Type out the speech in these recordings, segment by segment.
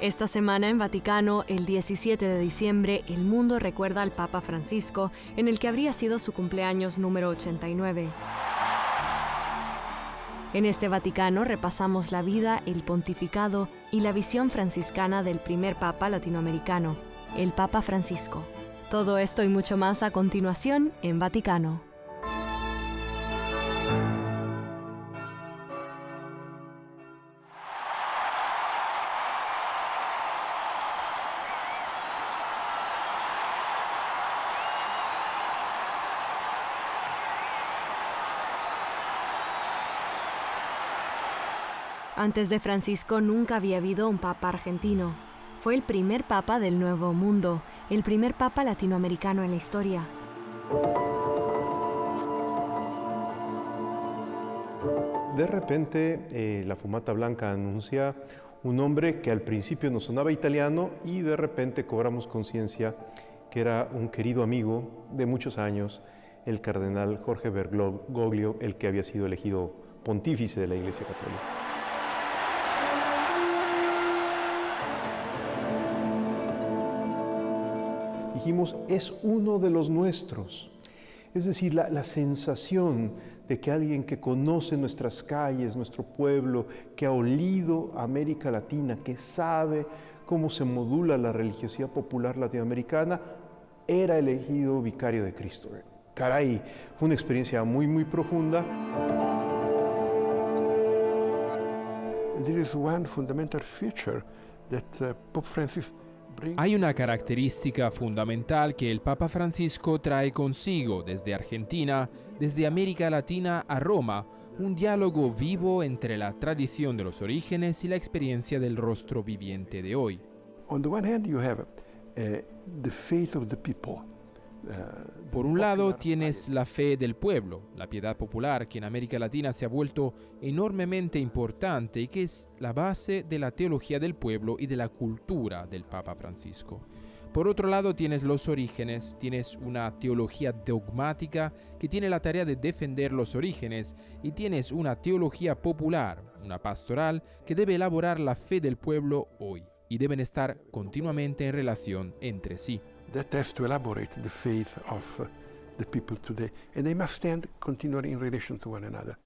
Esta semana en Vaticano, el 17 de diciembre, el mundo recuerda al Papa Francisco, en el que habría sido su cumpleaños número 89. En este Vaticano repasamos la vida, el pontificado y la visión franciscana del primer Papa latinoamericano, el Papa Francisco. Todo esto y mucho más a continuación en Vaticano. Antes de Francisco nunca había habido un papa argentino. Fue el primer papa del Nuevo Mundo, el primer papa latinoamericano en la historia. De repente, la Fumata Blanca anuncia un nombre que al principio nos sonaba italiano y de repente cobramos conciencia que era un querido amigo de muchos años, el cardenal Jorge Bergoglio, el que había sido elegido pontífice de la Iglesia Católica. Dijimos, es uno de los nuestros. Es decir, la sensación de que alguien que conoce nuestras calles, nuestro pueblo, que ha olido América Latina, que sabe cómo se modula la religiosidad popular latinoamericana, era elegido vicario de Cristo. Caray, fue una experiencia muy, muy profunda. There is one fundamental feature that Pope Francis. Hay una característica fundamental que el Papa Francisco trae consigo desde Argentina, desde América Latina a Roma, un diálogo vivo entre la tradición de los orígenes y la experiencia del rostro viviente de hoy. On the one hand, you have the faith of the people. Por un lado tienes la fe del pueblo, la piedad popular que en América Latina se ha vuelto enormemente importante y que es la base de la teología del pueblo y de la cultura del Papa Francisco. Por otro lado tienes los orígenes, tienes una teología dogmática que tiene la tarea de defender los orígenes y tienes una teología popular, una pastoral que debe elaborar la fe del pueblo hoy y deben estar continuamente en relación entre sí. That has to elaborate the faith of the people today, and they must stand continually in relation to one another.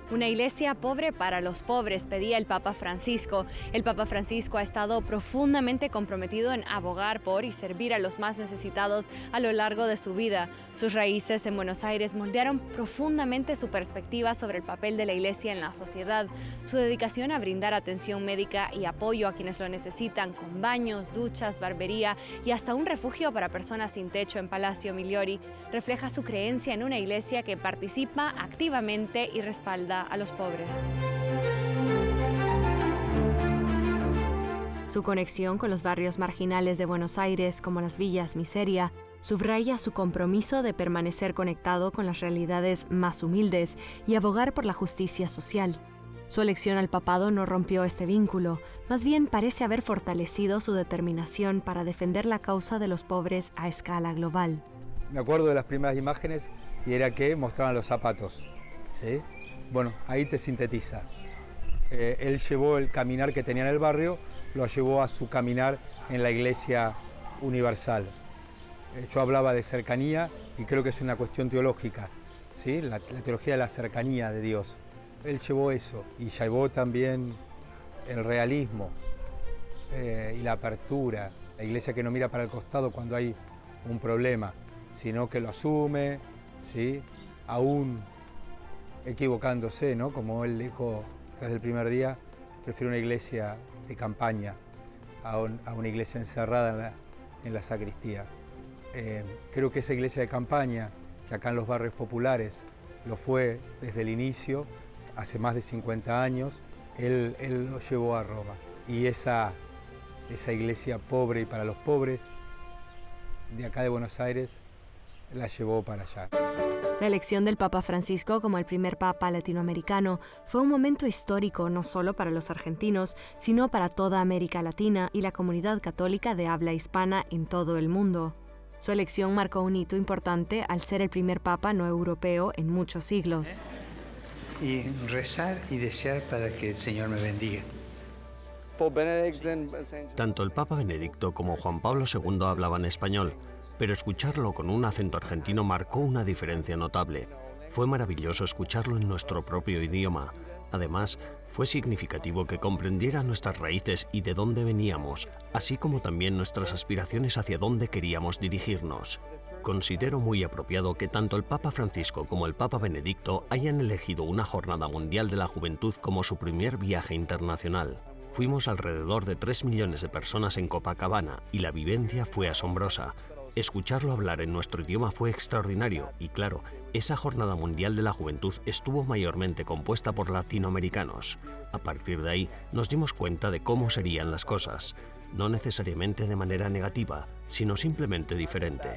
Una iglesia pobre para los pobres, pedía el Papa Francisco. El Papa Francisco ha estado profundamente comprometido en abogar por y servir a los más necesitados a lo largo de su vida. Sus raíces en Buenos Aires moldearon profundamente su perspectiva sobre el papel de la iglesia en la sociedad. Su dedicación a brindar atención médica y apoyo a quienes lo necesitan, con baños, duchas, barbería y hasta un refugio para personas sin techo en Palacio Migliori, refleja su creencia en una iglesia que participa activamente y respalda a los pobres. Su conexión con los barrios marginales de Buenos Aires, como las villas Miseria, subraya su compromiso de permanecer conectado con las realidades más humildes y abogar por la justicia social. Su elección al papado no rompió este vínculo, más bien parece haber fortalecido su determinación para defender la causa de los pobres a escala global. Me acuerdo de las primeras imágenes y era que mostraban los zapatos, ¿sí? Bueno, ahí te sintetiza. Él llevó el caminar que tenía en el barrio, lo llevó a su caminar en la Iglesia Universal. Yo hablaba de cercanía y creo que es una cuestión teológica, ¿sí? La teología de la cercanía de Dios. Él llevó eso y llevó también el realismo y la apertura. La iglesia que no mira para el costado cuando hay un problema, sino que lo asume, ¿sí? Aún equivocándose, ¿no? Como él dijo desde el primer día, prefiero una iglesia de campaña a una iglesia encerrada en la sacristía. Creo que esa iglesia de campaña, que acá en los barrios populares lo fue desde el inicio, hace más de 50 años, él lo llevó a Roma. Y esa iglesia pobre y para los pobres de acá de Buenos Aires la llevó para allá. La elección del Papa Francisco como el primer Papa latinoamericano fue un momento histórico no solo para los argentinos, sino para toda América Latina y la comunidad católica de habla hispana en todo el mundo. Su elección marcó un hito importante al ser el primer Papa no europeo en muchos siglos. y rezar y desear para que el Señor me bendiga. Tanto el Papa Benedicto como Juan Pablo II hablaban español, pero escucharlo con un acento argentino marcó una diferencia notable. Fue maravilloso escucharlo en nuestro propio idioma. Además, fue significativo que comprendiera nuestras raíces y de dónde veníamos, así como también nuestras aspiraciones hacia dónde queríamos dirigirnos. Considero muy apropiado que tanto el Papa Francisco como el Papa Benedicto hayan elegido una Jornada Mundial de la Juventud como su primer viaje internacional. Fuimos alrededor de 3 millones de personas en Copacabana y la vivencia fue asombrosa. Escucharlo hablar en nuestro idioma fue extraordinario y claro, esa Jornada Mundial de la Juventud estuvo mayormente compuesta por latinoamericanos. A partir de ahí nos dimos cuenta de cómo serían las cosas, no necesariamente de manera negativa, sino simplemente diferente.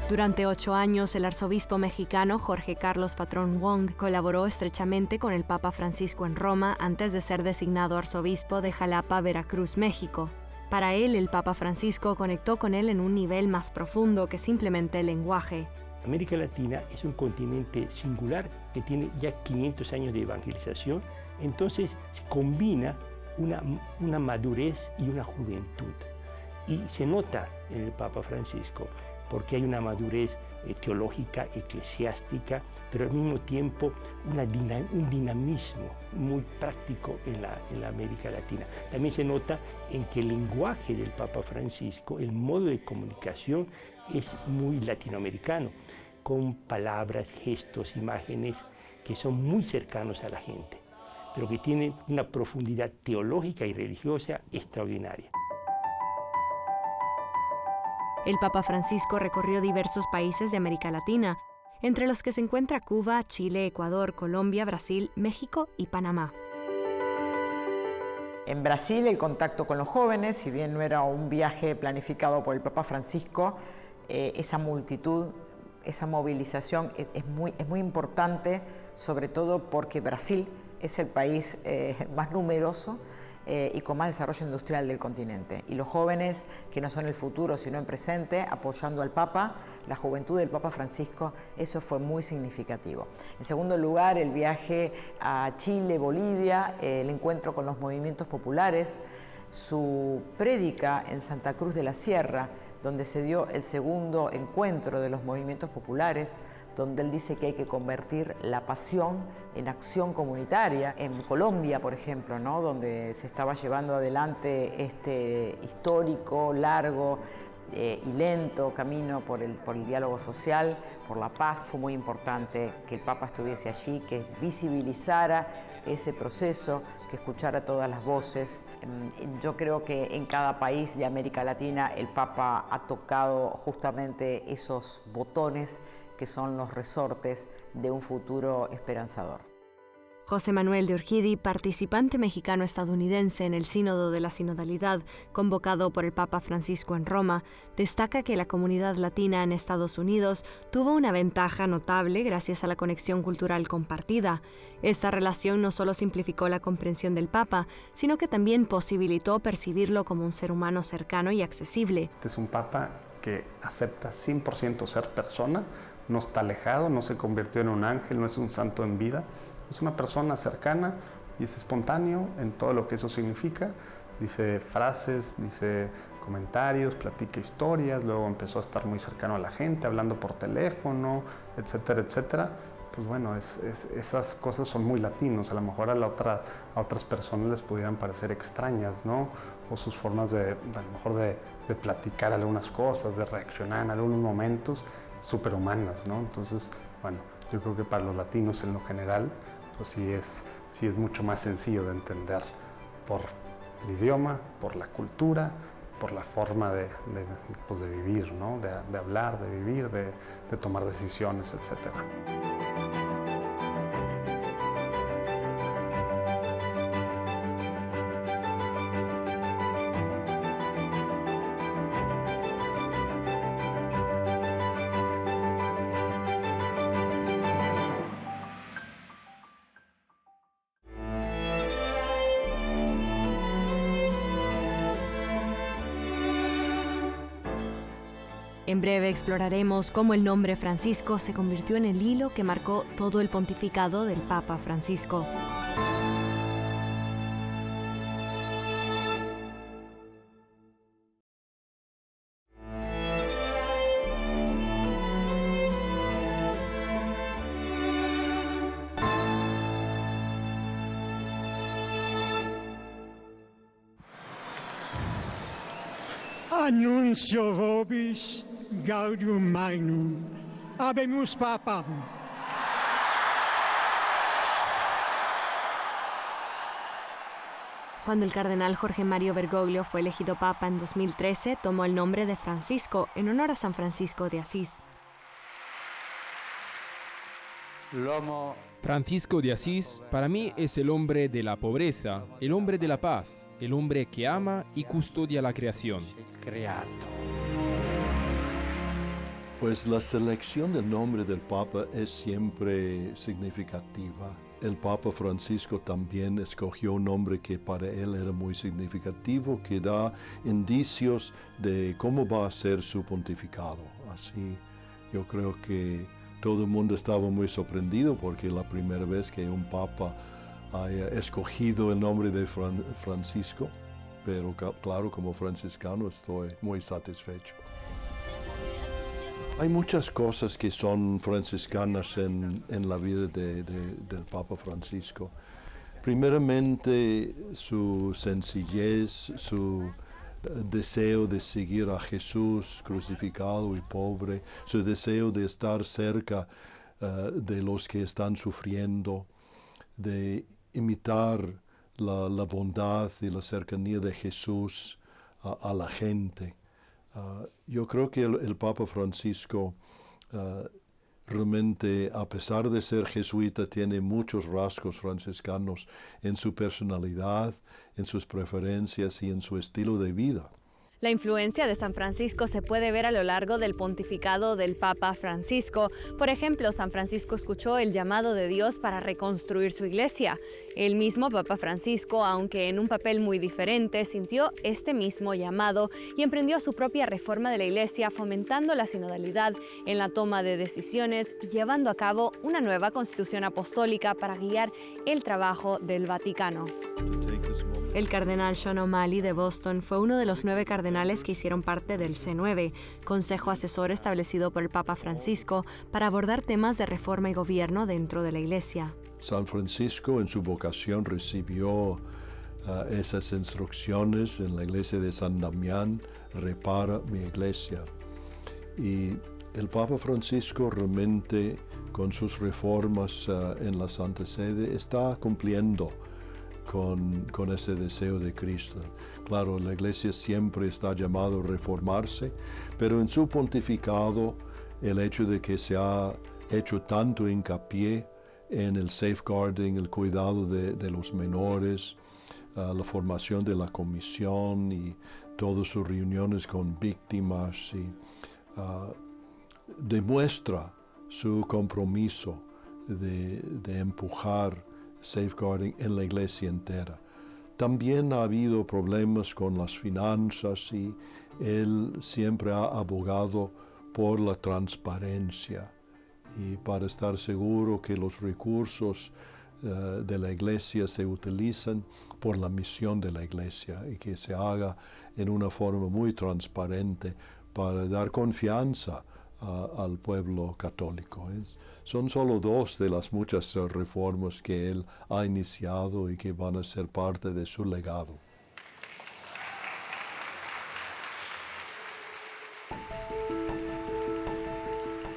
Durante 8 años, el arzobispo mexicano Jorge Carlos Patrón Wong colaboró estrechamente con el Papa Francisco en Roma antes de ser designado arzobispo de Jalapa, Veracruz, México. Para él, el Papa Francisco conectó con él en un nivel más profundo que simplemente el lenguaje. América Latina es un continente singular que tiene ya 500 años de evangelización, entonces se combina una madurez y una juventud. Y se nota en el Papa Francisco, porque hay una madurez teológica, eclesiástica, pero al mismo tiempo un dinamismo muy práctico en la América Latina. También se nota en que el lenguaje del Papa Francisco, el modo de comunicación es muy latinoamericano, con palabras, gestos, imágenes que son muy cercanos a la gente, pero que tienen una profundidad teológica y religiosa extraordinaria. El Papa Francisco recorrió diversos países de América Latina, entre los que se encuentra Cuba, Chile, Ecuador, Colombia, Brasil, México y Panamá. En Brasil, el contacto con los jóvenes, si bien no era un viaje planificado por el Papa Francisco, esa multitud, esa movilización es muy importante, sobre todo porque Brasil es el país más numeroso y con más desarrollo industrial del continente. Y los jóvenes, que no son el futuro, sino el presente, apoyando al Papa, la juventud del Papa Francisco, eso fue muy significativo. En segundo lugar, el viaje a Chile, Bolivia, el encuentro con los movimientos populares, su prédica en Santa Cruz de la Sierra, donde se dio el segundo encuentro de los movimientos populares, donde él dice que hay que convertir la pasión en acción comunitaria. En Colombia, por ejemplo, ¿no?, donde se estaba llevando adelante este histórico, largo y lento camino por el diálogo social, por la paz, fue muy importante que el Papa estuviese allí, que visibilizara ese proceso, que escuchara todas las voces. Yo creo que en cada país de América Latina el Papa ha tocado justamente esos botones que son los resortes de un futuro esperanzador. José Manuel de Urquidi, participante mexicano-estadounidense en el Sínodo de la Sinodalidad, convocado por el Papa Francisco en Roma, destaca que la comunidad latina en Estados Unidos tuvo una ventaja notable gracias a la conexión cultural compartida. Esta relación no solo simplificó la comprensión del Papa, sino que también posibilitó percibirlo como un ser humano cercano y accesible. Este es un Papa que acepta 100% ser persona, no está alejado, no se convirtió en un ángel, no es un santo en vida. Es una persona cercana y es espontáneo en todo lo que eso significa. Dice frases, dice comentarios, platica historias, luego empezó a estar muy cercano a la gente, hablando por teléfono, etcétera, etcétera. Pues bueno, esas cosas son muy latinos. A lo mejor a otras personas les pudieran parecer extrañas, ¿no? O sus formas a lo mejor de platicar algunas cosas, de reaccionar en algunos momentos, superhumanas, ¿no? Entonces, bueno, yo creo que para los latinos en lo general, pues sí es mucho más sencillo de entender por el idioma, por la cultura, por la forma de vivir, ¿no? De hablar, de vivir, de tomar decisiones, etcétera. En breve exploraremos cómo el nombre Francisco se convirtió en el hilo que marcó todo el pontificado del Papa Francisco. Annuncio vobis gaudium magnum. Habemus papam. Cuando el cardenal Jorge Mario Bergoglio fue elegido papa en 2013, tomó el nombre de Francisco en honor a San Francisco de Asís. Francisco de Asís para mí es el hombre de la pobreza, el hombre de la paz, el hombre que ama y custodia la creación. Pues la selección del nombre del Papa es siempre significativa. El Papa Francisco también escogió un nombre que para él era muy significativo, que da indicios de cómo va a ser su pontificado. Así, yo creo que todo el mundo estaba muy sorprendido porque la primera vez que un Papa haya escogido el nombre de Francisco, pero claro, como franciscano estoy muy satisfecho. Hay muchas cosas que son franciscanas en la vida del Papa Francisco. Primeramente, su sencillez, su deseo de seguir a Jesús crucificado y pobre, su deseo de estar cerca de los que están sufriendo, de imitar la bondad y la cercanía de Jesús a la gente. Yo creo que el Papa Francisco realmente, a pesar de ser jesuita, tiene muchos rasgos franciscanos en su personalidad, en sus preferencias y en su estilo de vida. La influencia de San Francisco se puede ver a lo largo del pontificado del Papa Francisco. Por ejemplo, San Francisco escuchó el llamado de Dios para reconstruir su iglesia. El mismo Papa Francisco, aunque en un papel muy diferente, sintió este mismo llamado y emprendió su propia reforma de la iglesia, fomentando la sinodalidad en la toma de decisiones y llevando a cabo una nueva constitución apostólica para guiar el trabajo del Vaticano. El cardenal Sean O'Malley de Boston fue uno de los 9 cardenales que hicieron parte del C9, consejo asesor establecido por el Papa Francisco para abordar temas de reforma y gobierno dentro de la Iglesia. San Francisco en su vocación recibió esas instrucciones en la iglesia de San Damián: repara mi iglesia. Y el Papa Francisco realmente con sus reformas en la Santa Sede está cumpliendo con ese deseo de Cristo. Claro, la Iglesia siempre está llamada a reformarse, pero en su pontificado, el hecho de que se ha hecho tanto hincapié en el safeguarding, el cuidado de los menores, la formación de la comisión y todas sus reuniones con víctimas, demuestra su compromiso de empujar safeguarding en la iglesia entera. También ha habido problemas con las finanzas y él siempre ha abogado por la transparencia y para estar seguro que los recursos de la iglesia se utilizan por la misión de la iglesia y que se haga en una forma muy transparente para dar confianza al pueblo católico. Son solo 2 de las muchas reformas que él ha iniciado y que van a ser parte de su legado.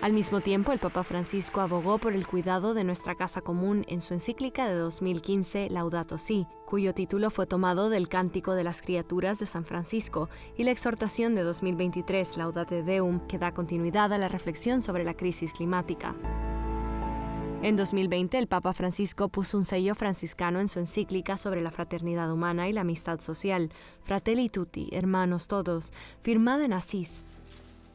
Al mismo tiempo, el Papa Francisco abogó por el cuidado de nuestra casa común en su encíclica de 2015, Laudato Si, cuyo título fue tomado del Cántico de las Criaturas de San Francisco, y la exhortación de 2023, Laudate Deum, que da continuidad a la reflexión sobre la crisis climática. En 2020, el Papa Francisco puso un sello franciscano en su encíclica sobre la fraternidad humana y la amistad social, Fratelli Tutti, hermanos todos, firmada en Asís.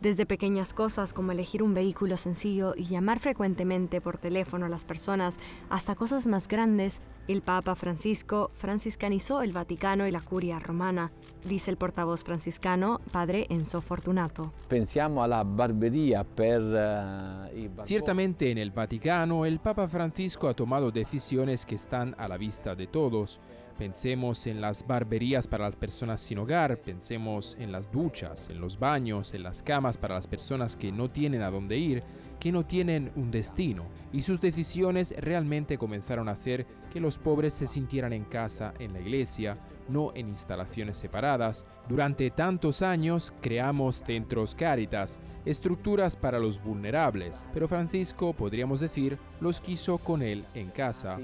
Desde pequeñas cosas como elegir un vehículo sencillo y llamar frecuentemente por teléfono a las personas, hasta cosas más grandes, el Papa Francisco franciscanizó el Vaticano y la Curia romana, dice el portavoz franciscano, padre Enzo Fortunato. Pensiamo alla barbería per Ciertamente en el Vaticano el Papa Francisco ha tomado decisiones que están a la vista de todos. Pensemos en las barberías para las personas sin hogar, pensemos en las duchas, en los baños, en las camas para las personas que no tienen a dónde ir, que no tienen un destino. Y sus decisiones realmente comenzaron a hacer que los pobres se sintieran en casa en la iglesia, no en instalaciones separadas. Durante tantos años creamos centros Cáritas, estructuras para los vulnerables, pero Francisco, podríamos decir, los quiso con él en casa.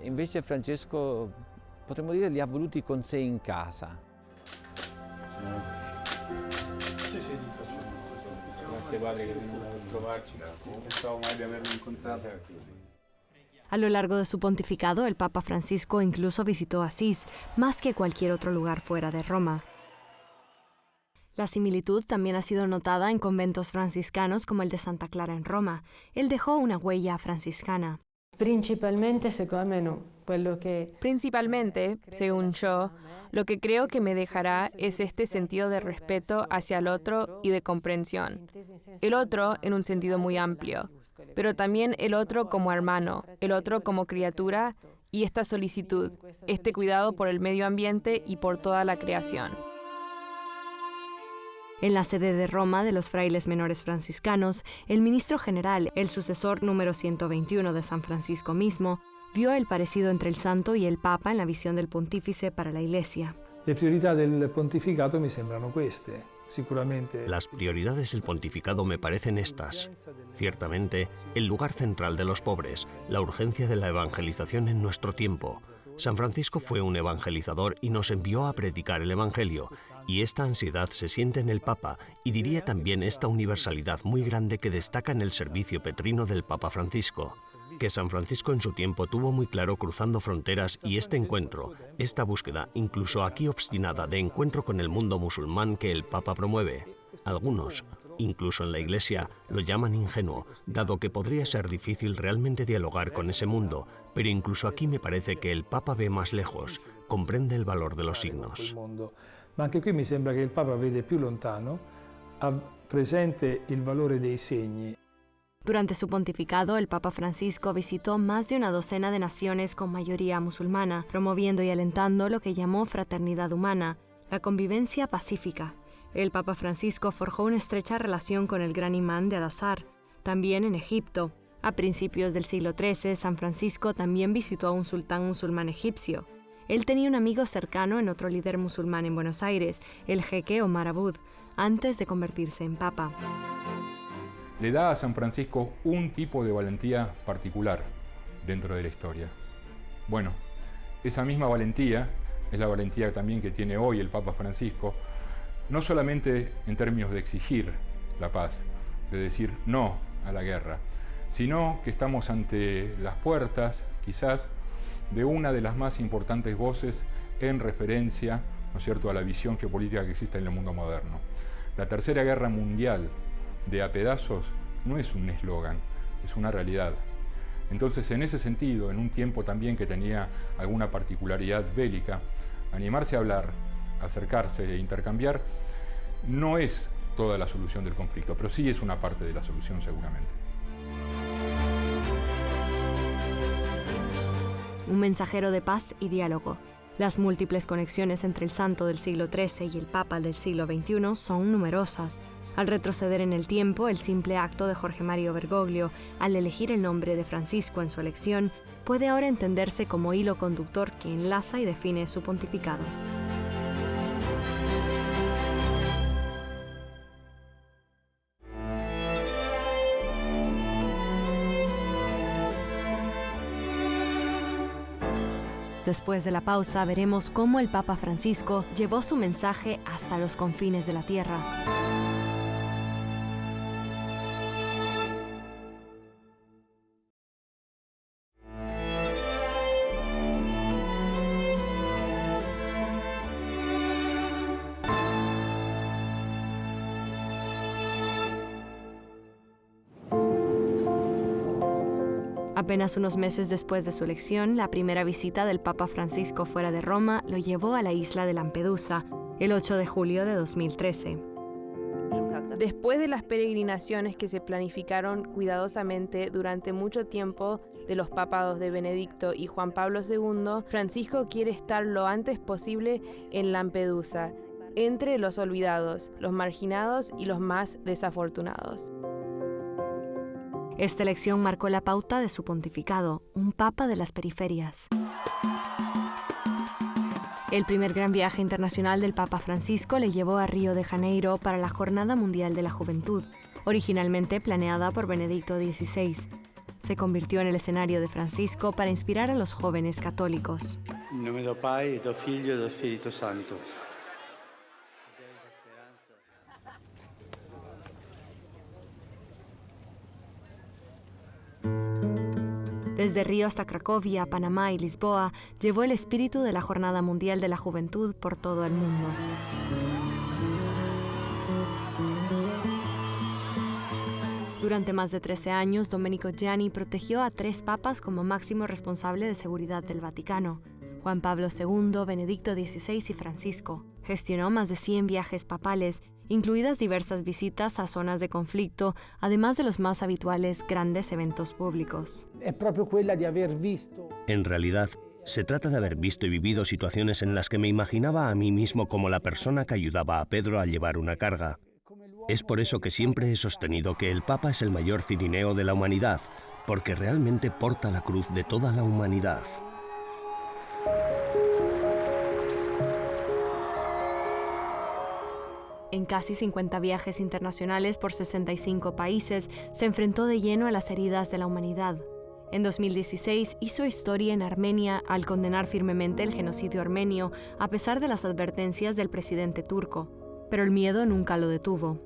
Invece Francesco, potremmo dire, li ha voluti con sé in casa. Grazie padre che è venuto a trovarci, non pensavo mai di averlo incontrato. A lo largo de su pontificado, el Papa Francisco incluso visitó Asís, más que cualquier otro lugar fuera de Roma. La similitud también ha sido notada en conventos franciscanos como el de Santa Clara en Roma. Él dejó una huella franciscana. Principalmente, según yo, lo que creo que me dejará es este sentido de respeto hacia el otro y de comprensión. El otro en un sentido muy amplio, pero también el otro como hermano, el otro como criatura y esta solicitud, este cuidado por el medio ambiente y por toda la creación. En la sede de Roma de los frailes menores franciscanos, el ministro general, el sucesor número 121 de San Francisco mismo, vio el parecido entre el santo y el papa en la visión del pontífice para la Iglesia. Le priorità del pontificato mi sembrano queste. Sicuramente. Las prioridades del pontificado me parecen estas. Ciertamente, el lugar central de los pobres, la urgencia de la evangelización en nuestro tiempo. San Francisco fue un evangelizador y nos envió a predicar el Evangelio, y esta ansiedad se siente en el Papa, y diría también esta universalidad muy grande que destaca en el servicio petrino del Papa Francisco, que San Francisco en su tiempo tuvo muy claro cruzando fronteras, y este encuentro, esta búsqueda, incluso aquí obstinada, de encuentro con el mundo musulmán que el Papa promueve. Algunos, incluso en la Iglesia, lo llaman ingenuo, dado que podría ser difícil realmente dialogar con ese mundo, pero incluso aquí me parece que el Papa ve más lejos, comprende el valor de los signos. Ma anche qui mi sembra che il Papa vede più lontano, ha presente il valore dei segni. Durante su pontificado, el Papa Francisco visitó más de una docena de naciones con mayoría musulmana, promoviendo y alentando lo que llamó fraternidad humana, la convivencia pacífica. El Papa Francisco forjó una estrecha relación con el gran imán de Al-Azhar, también en Egipto. A principios del siglo XIII, San Francisco también visitó a un sultán musulmán egipcio. Él tenía un amigo cercano en otro líder musulmán en Buenos Aires, el jeque Omar Abud, antes de convertirse en papa. Le da a San Francisco un tipo de valentía particular dentro de la historia. Bueno, esa misma valentía es la valentía también que tiene hoy el Papa Francisco, no solamente en términos de exigir la paz, de decir no a la guerra, sino que estamos ante las puertas, quizás, de una de las más importantes voces en referencia, ¿no es cierto?, a la visión geopolítica que existe en el mundo moderno. La Tercera Guerra Mundial, de a pedazos, no es un eslogan, es una realidad. Entonces, en ese sentido, en un tiempo también que tenía alguna particularidad bélica, animarse a hablar, acercarse e intercambiar, no es toda la solución del conflicto, pero sí es una parte de la solución seguramente. Un mensajero de paz y diálogo. Las múltiples conexiones entre el santo del siglo XIII y el papa del siglo XXI son numerosas. Al retroceder en el tiempo, el simple acto de Jorge Mario Bergoglio, al elegir el nombre de Francisco en su elección, puede ahora entenderse como hilo conductor que enlaza y define su pontificado. Después de la pausa veremos cómo el Papa Francisco llevó su mensaje hasta los confines de la tierra. Apenas unos meses después de su elección, la primera visita del Papa Francisco fuera de Roma lo llevó a la isla de Lampedusa, el 8 de julio de 2013. Después de las peregrinaciones que se planificaron cuidadosamente durante mucho tiempo de los papados de Benedicto y Juan Pablo II, Francisco quiere estar lo antes posible en Lampedusa, entre los olvidados, los marginados y los más desafortunados. Esta elección marcó la pauta de su pontificado, un papa de las periferias. El primer gran viaje internacional del Papa Francisco le llevó a Río de Janeiro para la Jornada Mundial de la Juventud, originalmente planeada por Benedicto XVI. Se convirtió en el escenario de Francisco para inspirar a los jóvenes católicos. En nombre del Padre, del Hijo y del Espíritu Santo. Desde Río hasta Cracovia, Panamá y Lisboa, llevó el espíritu de la Jornada Mundial de la Juventud por todo el mundo. Durante más de 13 años, Domenico Gianni protegió a 3 papas como máximo responsable de seguridad del Vaticano: Juan Pablo II, Benedicto XVI y Francisco. Gestionó más de 100 viajes papales, incluidas diversas visitas a zonas de conflicto, además de los más habituales grandes eventos públicos. En realidad, se trata de haber visto y vivido situaciones en las que me imaginaba a mí mismo como la persona que ayudaba a Pedro a llevar una carga. Es por eso que siempre he sostenido que el Papa es el mayor cirineo de la humanidad, porque realmente porta la cruz de toda la humanidad. En casi 50 viajes internacionales por 65 países, se enfrentó de lleno a las heridas de la humanidad. En 2016 hizo historia en Armenia al condenar firmemente el genocidio armenio, a pesar de las advertencias del presidente turco. Pero el miedo nunca lo detuvo.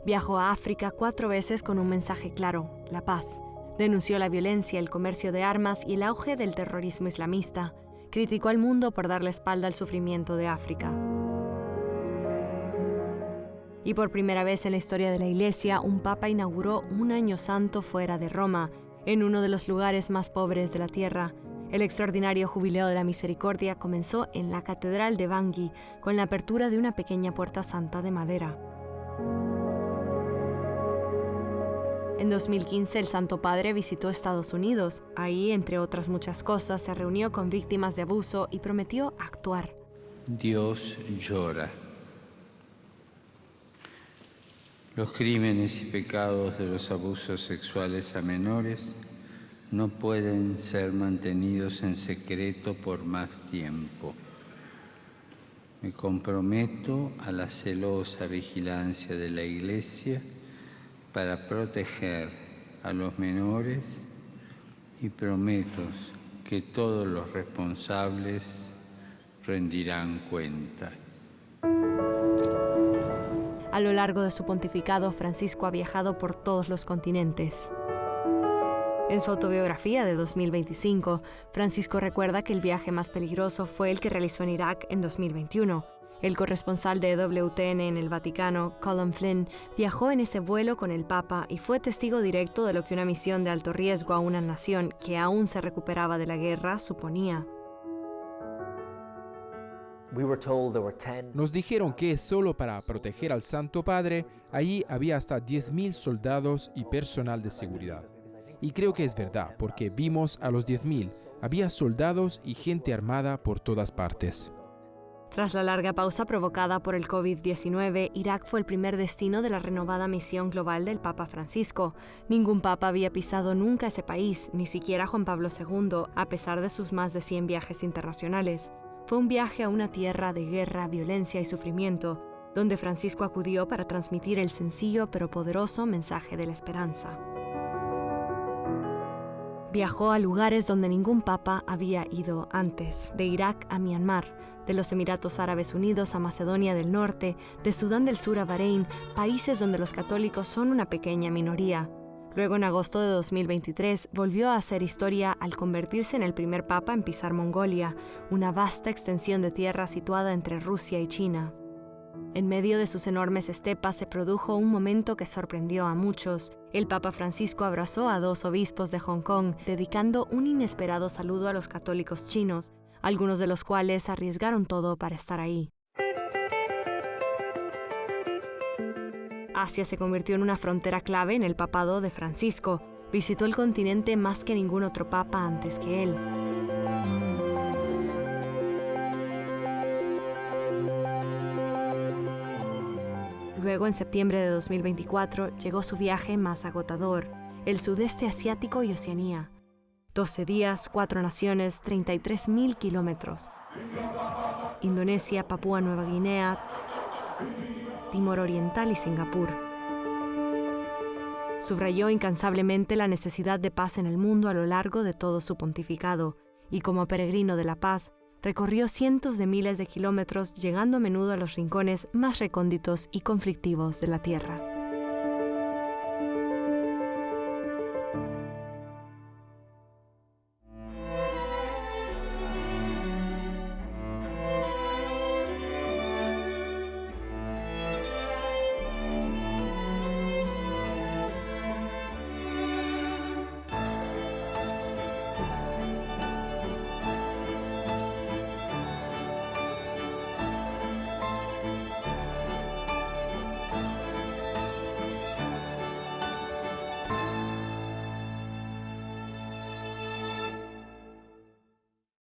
Viajó a África 4 veces con un mensaje claro: la paz. Denunció la violencia, el comercio de armas y el auge del terrorismo islamista. Criticó al mundo por dar la espalda al sufrimiento de África. Y por primera vez en la historia de la Iglesia, un papa inauguró un año santo fuera de Roma, en uno de los lugares más pobres de la tierra. El extraordinario Jubileo de la Misericordia comenzó en la Catedral de Bangui, con la apertura de una pequeña puerta santa de madera. En 2015, el Santo Padre visitó Estados Unidos. Ahí, entre otras muchas cosas, se reunió con víctimas de abuso y prometió actuar. Dios llora. Los crímenes y pecados de los abusos sexuales a menores no pueden ser mantenidos en secreto por más tiempo. Me comprometo a la celosa vigilancia de la Iglesia para proteger a los menores y prometo que todos los responsables rendirán cuenta. A lo largo de su pontificado, Francisco ha viajado por todos los continentes. En su autobiografía de 2025, Francisco recuerda que el viaje más peligroso fue el que realizó en Irak en 2021. El corresponsal de EWTN en el Vaticano, Colin Flynn, viajó en ese vuelo con el Papa y fue testigo directo de lo que una misión de alto riesgo a una nación que aún se recuperaba de la guerra suponía. Nos dijeron que solo para proteger al Santo Padre, allí había hasta 10.000 soldados y personal de seguridad. Y creo que es verdad, porque vimos a los 10.000. Había soldados y gente armada por todas partes. Tras la larga pausa provocada por el COVID-19, Irak fue el primer destino de la renovada misión global del Papa Francisco. Ningún papa había pisado nunca ese país, ni siquiera Juan Pablo II, a pesar de sus más de 100 viajes internacionales. Fue un viaje a una tierra de guerra, violencia y sufrimiento, donde Francisco acudió para transmitir el sencillo pero poderoso mensaje de la esperanza. Viajó a lugares donde ningún papa había ido antes, de Irak a Myanmar, de los Emiratos Árabes Unidos a Macedonia del Norte, de Sudán del Sur a Bahrein, países donde los católicos son una pequeña minoría. Luego, en agosto de 2023, volvió a hacer historia al convertirse en el primer papa en pisar Mongolia, una vasta extensión de tierra situada entre Rusia y China. En medio de sus enormes estepas se produjo un momento que sorprendió a muchos. El Papa Francisco abrazó a 2 obispos de Hong Kong, dedicando un inesperado saludo a los católicos chinos, algunos de los cuales arriesgaron todo para estar ahí. Asia se convirtió en una frontera clave en el papado de Francisco. Visitó el continente más que ningún otro papa antes que él. Luego, en septiembre de 2024, llegó su viaje más agotador, el sudeste asiático y Oceanía. 12 días, 4 naciones, 33.000 kilómetros. Indonesia, Papúa Nueva Guinea, Timor Oriental y Singapur. Subrayó incansablemente la necesidad de paz en el mundo a lo largo de todo su pontificado, y como peregrino de la paz, recorrió cientos de miles de kilómetros, llegando a menudo a los rincones más recónditos y conflictivos de la Tierra.